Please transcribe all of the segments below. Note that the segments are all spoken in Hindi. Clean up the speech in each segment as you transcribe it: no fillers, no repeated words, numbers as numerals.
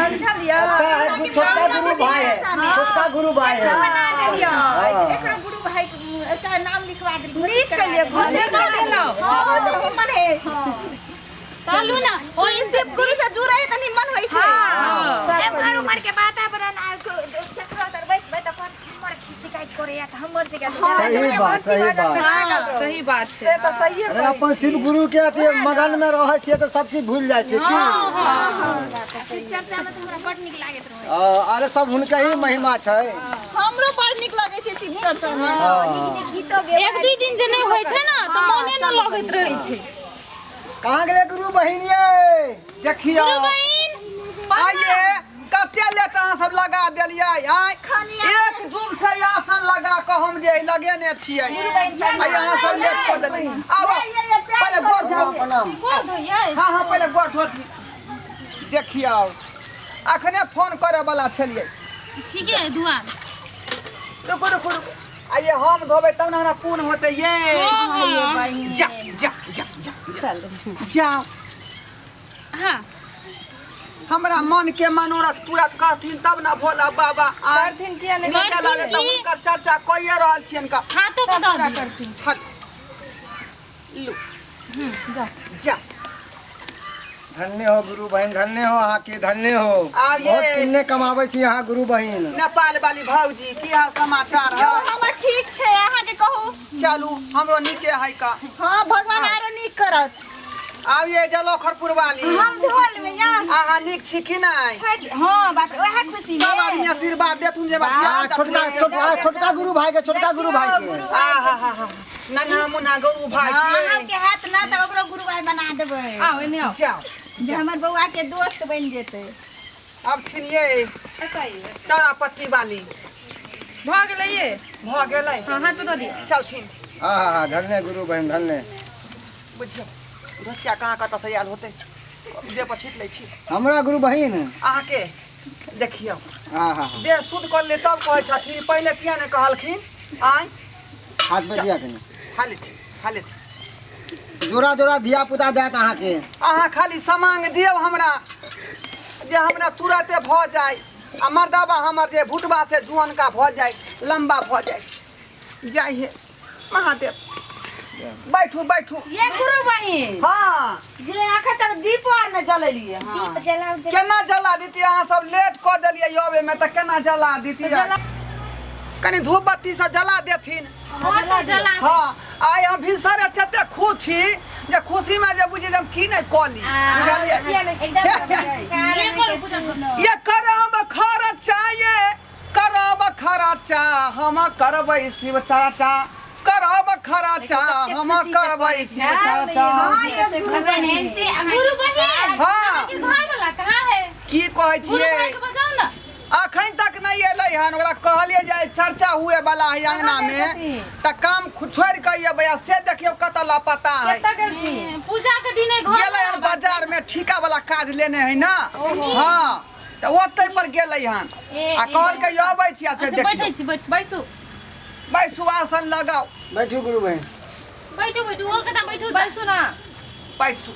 समझलिए छोटका गुरु भाई है, छोटका गुरु भाई है। बना देलिए एकरा गुरु भाई का नाम लिखवा देलिए। लिख के लिए घोषित कर देना। हां तो निमन है। चालू ना ओइ शिव गुरु से जुड़े त निमन होई छै। हां सब घर उमर के वातावरण चक्र तर बैस त हमर शिकायत करे त हमर शिकायत। सही बात सही बात छै। से तो सही है। अरे अपन शिव गुरु के अथी मगन में रहे छिए त सब चीज भूल जाय छै की। शिव चर्चा में हमरा बड निक लागत रहे। अरे सब हुनके ही महिमा छै। हमरो बड़ निक लागे छै शिव चर्चा में। गीतो गे एक दू दिन जे नहीं होय छै ना त मोने न लगैत रहै छै। कहाँ गेले गुरु बहिन ये? देखियो गुरु बहिन आइए कते लेट अहाँ सब लगा देलिए आइ एक जुग से आसन लगा के हम जे लगेने छियै आ यहाँ सब लेट कर देलिए। आब पहले गोर धो प्रणाम। गोर धोइयै। हाँ हाँ पहले गोर धो देखियो अखने फोन करे वाला छलिए। ठीक है दुआन। रुको रुको रुको आइए हम धोबे तब ना हमरा पूर्ण होते ये। जा जा जा जा चल जाओ हां हमरा मन के मनोरथ पूरा करथिन तब ना भोला बाबा करथिन किया नहीं निकल लाले त हुनकर चर्चा कइए रहल छियन का। हाथों के दऽ करथिन। हल लो जा जा धन्य हो गुरु बहिन, धन्य हो अहाँ के, धन्य हो। आ ये- बहुत पुण्य कमाबै छी अहाँ गुरु बहिन। नेपाल वाली भौजी की हाल समाचार है? हमर ठीक छै अहाँ के कहू। चलू हमरो नीके है का। हां भगवान आरो नीक करत। आब ये जलोखरपुर वाली हम ढोल में या अहाँ नीक छी कि नहीं? हां बाप रे ओहे खुशी सब आदमी आशीर्वाद देथुन जे बात छोटका गुरु भाई के, छोटका गुरु भाई के। हा नन्हा मुन्हा गौरू भाई हम छियै। के हाथ ना त ओकरो गुरु भाई बना देबै। आओ एने आओ। जाओ जे हमर बौआ के दोस्त बन जेतै। अब छिनिए चौरापट्टी वाली भ गेलै ये। भ गेलै। हां हाथ पे दऽ दियौ। चलथिन हाँ धन्य गुरु बहिन, धन्य। बुझियो रसिया कहाँ कतऽ से आयल होतै जे पर छीट लै छी हमरा गुरु बहिन। अहाँ के देखियो हाँ देह शुद्ध कर ले तब कहै छथिन, पहिले किया ने कहलखिन आइ हाथ पे दिया कनी। हालित जोरा जोरा धिया पुता देत अहाँ के। अहाँ खाली समांग दियौ हमरा जे हमरा तुरते भ जाय आ मर्दाबा हमर जे भुटबा से जुअन का भ जाय, लंबा भ जाय। जय हे महादेव। बैठू बैठू। ये गुरु बहिन हाँ जे आखा तक दीप आर न जलेलिए। हां दीप जलाओ केना जला दीती? अहाँ सब लेट क देलिए योबे में त केना जला दीती? कनी धूप बत्ती से जला देथिन। जला हाँ आइ हम भिनसरे तते खुश छी जे खुशी में जे बुझी हम की नहीं कली ये करब खर्चा, ये करब खर्चा हम करबै शिव चर्चा, करब खर्चा हम करबै शिव चर्चा। गुरु बहिन हाँ के घर वाला कहां है? की कहै गुरु छियै? भाई के बजाओ ना। अखन तक नहीं एलै हन। ओकरा कहलिए जे चर्चा हुए वाला है अंगना में त काम छोड़ के ये भैया से देखियो कत लापता है। पूजा के दिन घर गेलै हन बाजार में ठिका वाला काज लेने है ना। हाँ त ओतै पर गेलै हन आ कहल के आबै छी से अच्छा बैठै देखियो। छी बैसू बैसु आसन लगाओ। बैठू गुरु बहिन। बैठू बैठू और कता बैठू बैसू ना। बैसु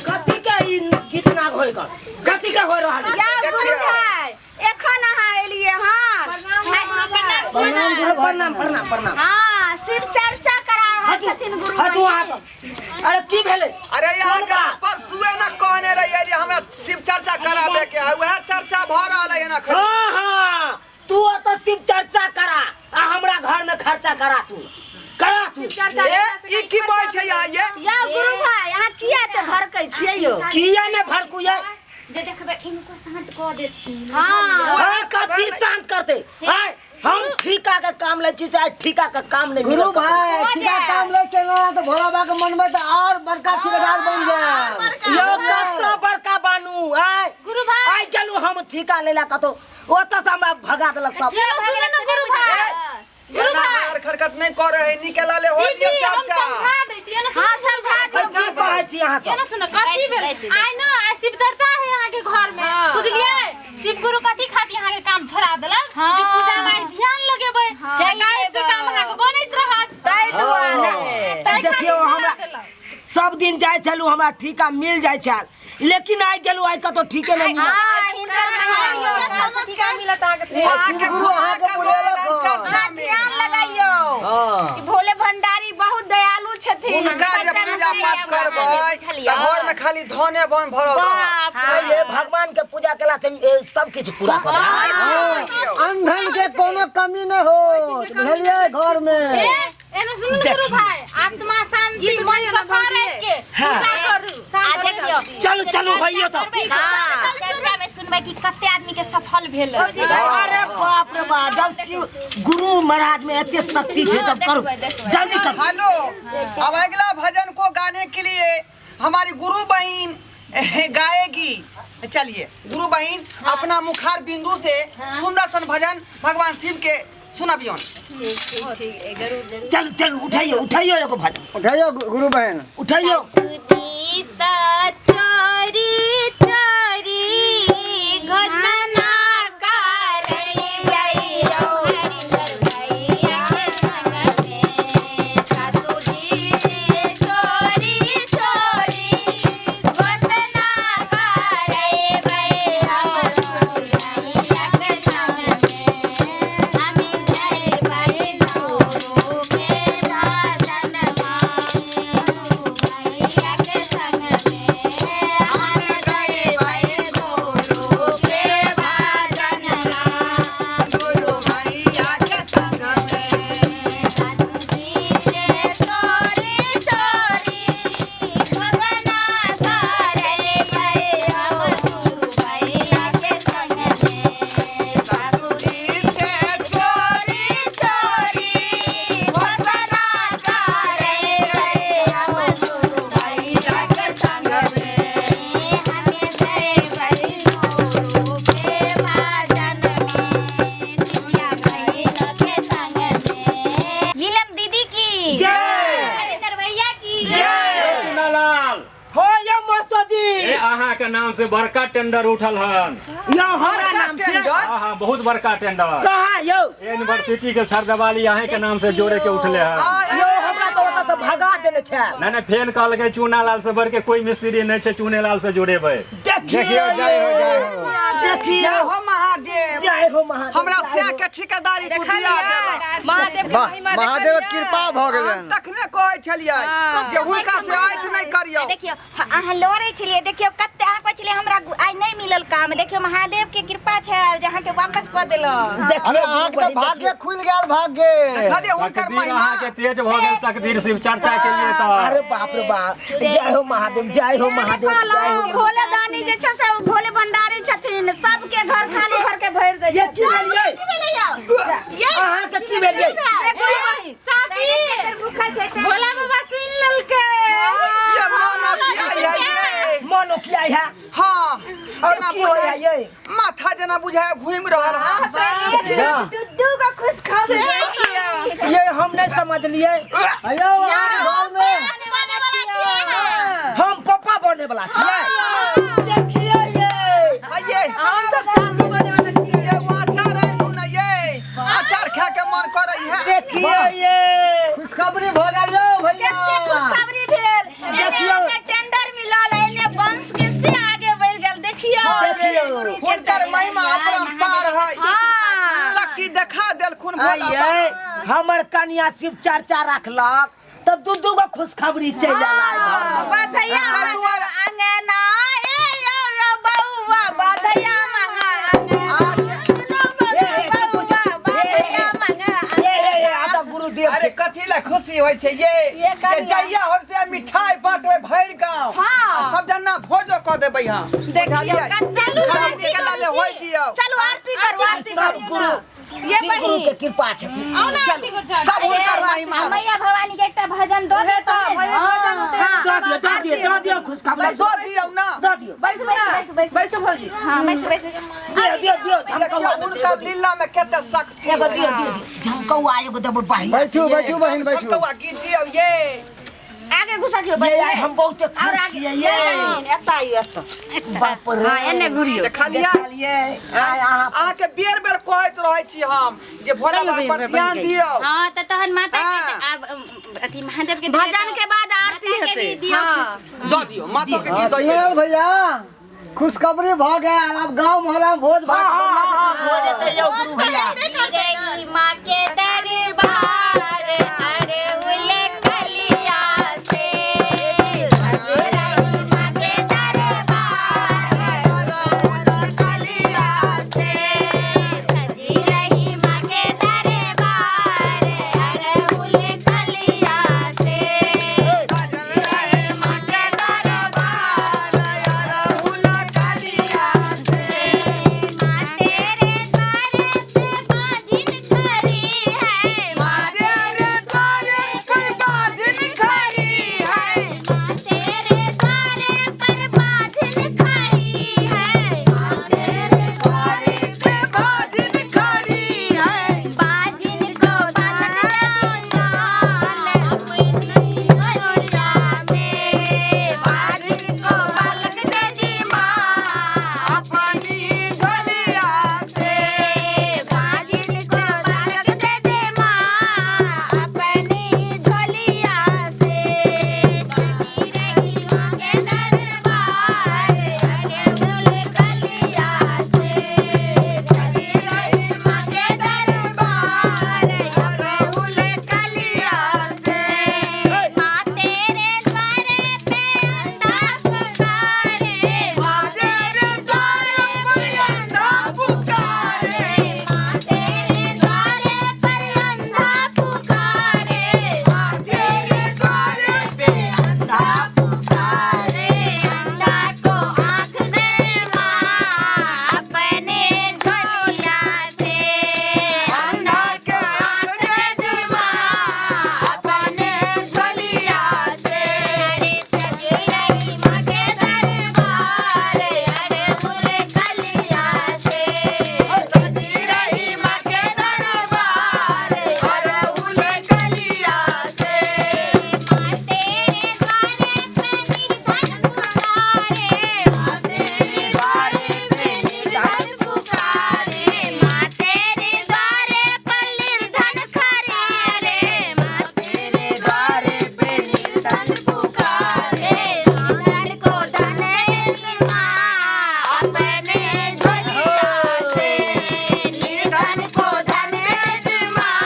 कथी के ई कितना होय कर कथी के हो रहल है? या गुरु भाई एखन अहाँ एलिए हां। प्रणाम गुरु, प्रणाम प्रणाम प्रणाम। हां शिव चर्चा करा रहल छथिन गुरु हटू भाई। हाथ। अरे की भेले? अरे यहाँ के बात? परसुए न कहने रहिए जे हमरा शिव चर्चा कराबे के है, वह चर्चा भ रहल है ना। हां तू तो शिव चर्चा करा आ हमरा घर में खर्चा करा तू ई की बोल छै यहाँ ये? या गुरु भाई अहाँ किया त भड़कै छियै यो? किया ने भड़कू ये? जे देखबे इनको शांत क देथिन। हां कथी शांत करते? हाय हम ठिका के काम ले छी, चाहे ठिका के काम नहीं। गुरु भाई ठिका काम ले के ना तो भोला बाबा के मन में तो और बड़का ठेकेदार बन जाए। यो कतो बड़का बानू आय गुरु भाई आय चलू हम ठिका लेला कतो ओत से हमरा भगा देलक सब। ये सुने ना गुरु भाई। गुरु भाई खरकट नहीं करे है, निकला ले हो दियो हम चर्चा। समझा दै छी। ना हां समझा दो। की कहै छी अहाँ ये ना सब? सुन कथी भेल आइ ना आइ शिव चर्चा है यहाँ के घर में बुझलिए। शिव गुरु कथी खाती यहाँ के काम छोड़ा देलक जे पूजा में ध्यान लगेबै चकाई से काम यहाँ के बनैत रहत। ताई दुआरे देखियो हमरा सब दिन जाय चलू हमरा ठीका मिल जाय छल लेकिन आइ गेलू आइ कतो ठीके नहीं मिला भोले भंडारी बहुत दयालु छथिन उनका जे पूजा पाठ करबै त घर में खाली धने बन भरल रहत ये भगवान के पूजा केला से सब कुछ पूरा कर अंधन के कोनो कमी न हो बुझलिए घर में एने सुन गुरु भाई आत्मा शांति मन सफा रह के पूजा करू आ देखियो चलो चलो भैया तो चर्चा में सुनबै कि कते आदमी के सफल भेल अरे बाप रे बाप जब शिव गुरु महाराज में इतनी शक्ति है तब करो जल्दी करो हेलो अब अगला भजन को गाने के लिए हमारी गुरु बहन गाएगी। चलिए गुरु बहन अपना मुखार बिंदु से सुंदर सन भजन भगवान शिव के सुनाबियो। ठीक जरूर चलो चलो उठाइयो उठाइयो एगो भजन उठाइयो गुरु बहन उठाइयो चोरी चोरी घोषणा के नाम से बड़का टेंडर उठल हन यो हमरा नाम से हां बहुत बड़का टेंडर कहां यो यूनिवर्सिटी के सर दवाली यहाँ के नाम से जोड़े के उठले हन यो हमरा तो ओता से भगा देने छै नहीं फेन कहल के चूना लाल से बढ़ के कोई मिस्त्री नहीं छै चूने लाल से जोड़ेबे देखियो जय हो देखियो जय हो महादेव जय हो महादेव हमरा से के ठेकेदारी तू दिया देला महादेव के महिमा महादेव के कृपा भ गेलन तखने कहै छलियै जे हुनका से आइत नहीं करियो। देखियो अहाँ लोरे छलिए देखियो कते अहाँ कहै छलिए हमरा आइ नहीं मिलल काम देखियो महादेव के कृपा छै जहाँ के वापस क देलो। अरे आँख तो भाग्य खुल गेल भाग्य खाली हुनकर महिमा के तेज भ गेल तकदीर शिव चर्चा के लिए त अरे बाप रे बाप जय हो महादेव जय हो महादेव जय हो भोले दानी जे छै से भोले भंडारी छथिन सबके घर खाली भर के भर दै ये की भेलिए ये अहाँ के की भेलिए चाची भूखा छै त भोला बाबा सुन ललके ये मानो किया ये मनो किया है हां और की होया ये माथा जना बुझाय घूम रहल है दुद्दू का खुश खबर देखियो ये हम नहीं समझ लिए अयो घर में हम पापा बने वाला छियै देखिए ये हम सब चाची बने वाला छियै ये अचार है तू ना ये अचार खा के मन करई है देखिए ये खुशखबरी भ गेल यो भैया कते खुशखबरी भेल देखियो एने टेंडर मिलल एने वंश के से आगे बढ़ गेल देखियो हुनकर महिमा अपरंपार है शक्ति देखा देल खून भोला आइए हमर कन्या शिव चर्चा रखलक तब दूधू को खुशखबरी चल जाला घर में बधैया अंगना ए यो बउवा बधैया गुरुदेव अरे कथी ला खुशी होय छै ये जइया होते मिठाई बांटवे भर गांव सब जना भोजो क देबै हां देखियो शादी के लाले होय दियो चलो आरती करू गुरु ये गुरु के कृपा छथिन सब हुनकर महिमा मैया भवानी के एकटा भजन दो दे तो भजन दो दियो खुशखबरी दो दियो ना दो दियो बैसो भौजी हां बैसो दियो झमकौआ उनकर लीला में केते शक्ति एगो दियो झमकौआ एगो देबो बाही बैठू बैठू बहन बैठू झमकौआ की दियो ये आगे घुसा के ये हम बहुत खुश छियै ये एता आइयो एता बाप रे हां एने घुरियो देखलिया आ के बेर बेर कहैत रहै छी हम जे भोला बाबा पर ध्यान दियो हां त तहन माता के अथी महादेव के भजन के बाद आरती की हेतै दो दियो मातो के की दो ये भैया खुशखबरी भ गया अब गांव मोहल्ला में भोज भात हो जेतै यौ गुरु भैया गिरेगी माँ के दरबार अरे उले कलिया से गिरेगी माँ के दरबार अरे कलिया से सजी रही माँ के दरबार अरे उले कलिया से सजी रही माँ के दरबार अरे उले कलिया से माँ तेरे द्वारे पे बाजिन खड़ी है माँ तेरे द्वारे पे बाजिन खड़ी है माँ तेरे द्वारे पर बाजिन खड़ी है माँ तेरे द्वारे पे बाजिन खड़ी है बाजिन को बालक दे दी माँ अपनी झोलिया से बाजिन को बालक दे दी माँ अपनी झोलिया से सजी रही माँ के दरबार अरे बोले कलिया से सजी रही माँ के दरबार अरे बोले कलिया से माँ तेरे द्वारे पे अंधा पुकारे माँ तेरे द्वारे पे अंधा पुकारे माँ तेरे द्वारे पर अंधा पुकारे माँ तेरे द्वारे पे अंधा पुकारे अंधा को आँख दे माँ अपने झोलिया से अंधा के आँख दे दी माँ अपने झोलिया से अरे सजी रही माँ के दरबार अरे बोले कलिया से सजी रही माँ के दरबार अरे बोले कलिया से माँ तेरे द्वारे पे निर्धन पुकारे माँ तेरे द्वारे पे निर्धन पुकारे माँ तेरे द्वारे पर निर्धन खड़ी रे माँ तेरे द्वारे पे निर्धन पुकारे निर्धन को धन देती माँ अपने झोलिया से निर्धन को धन देती माँ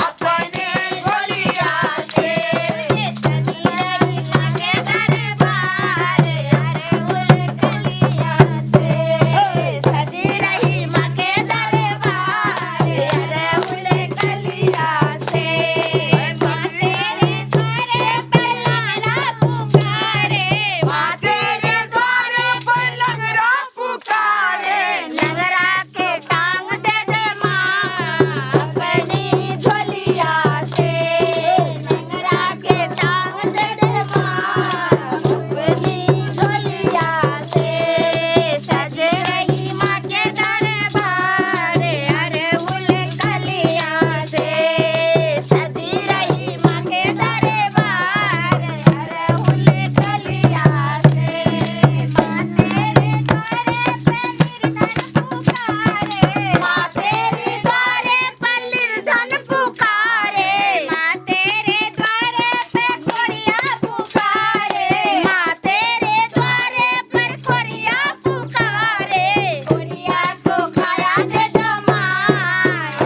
अपने झोलिया से सजी रही माँ के दरबार अरे बोले कलिया से सजी रही माँ के दरबार अरे बोले कलिया से माँ तेरे द्वारे पे लंगड़ा पुकारे माँ तेरे द्वारे पे लंगड़ा पुकारे लंगड़ा के टांग दे दे माँ अपनी झोलिया से लंगड़ा के टांग दे दे माँ अपनी झोलिया से सज रही माँ के दरबार अरे बोले कलिया से सजी रही माँ के दरबार अरे बोले कलिया से माँ तेरे द्वारे पे निर्धन पुकारे माँ तेरे द्वारे पे निर्धन पुकारे माँ तेरे द्वारे पे कोरिया पुकारे माँ तेरे द्वारे पर कोरिया पुकारे कोरिया को खाया दे दो माँ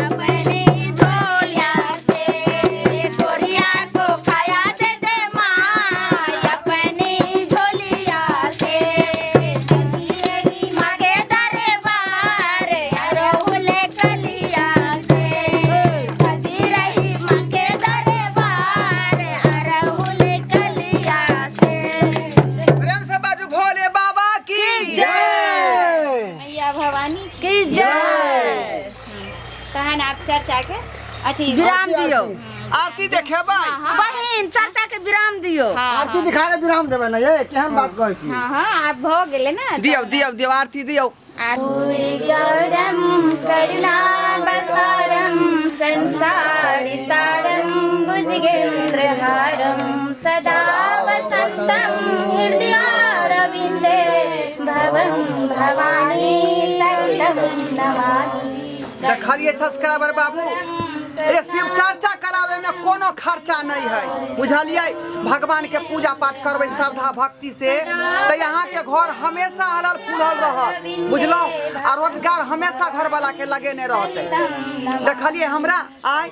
अपनी झोलिया से कोरिया को खाया दे दे माँ अपनी झोलिया से सजी रही माँ के दरबार अरे बोले कलिया से सजी रही माँ के दरबार अरे बोले कलिया से प्रेम से बाजू भोले बाबा की मैया भवानी की जय तहन आप चर्चा के अथी विराम दियो आरती देखे भाई बहिन चर्चा के विराम दियो आरती दिखा के विराम देबे ना ये केहन बात कहै छी हाँ हाँ आप भ गेले ना दियो दियो दियो आरती दियो पूरी गौरम करुणावतारम संसारिसारम भुजगेन्द्रहारम सदा वसन्तं हृदयारविन्दे भवं भवानी सततं नमामि देखलिए सब्सक्राइबर बाबू ये शिव चर्चा करावे में कोनो खर्चा नहीं है, बुझलिए। भगवान के पूजा पाठ करबै श्रद्धा भक्ति से तो यहाँ के घर हमेशा हलल फूलल रहत, बुझलो। आ रोजगार हमेशा घर वाला के लगेने रहते। देखलिए हमरा आय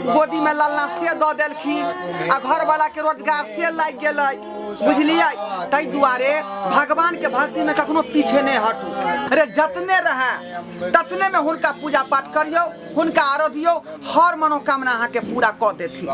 गोदी में ललना से दऽ देलखिन आ घर वाला के रोजगार से लग गेलै, बुझलिए। ताहि दुआरे भगवान के भक्ति में कखनो पीछे नहीं हटू। अरे जतने रहे ततने में हुनका पूजा पाठ करियो, हुनका आराधियो, हर मनोकामना अहाँ के पूरा कऽ देथिन।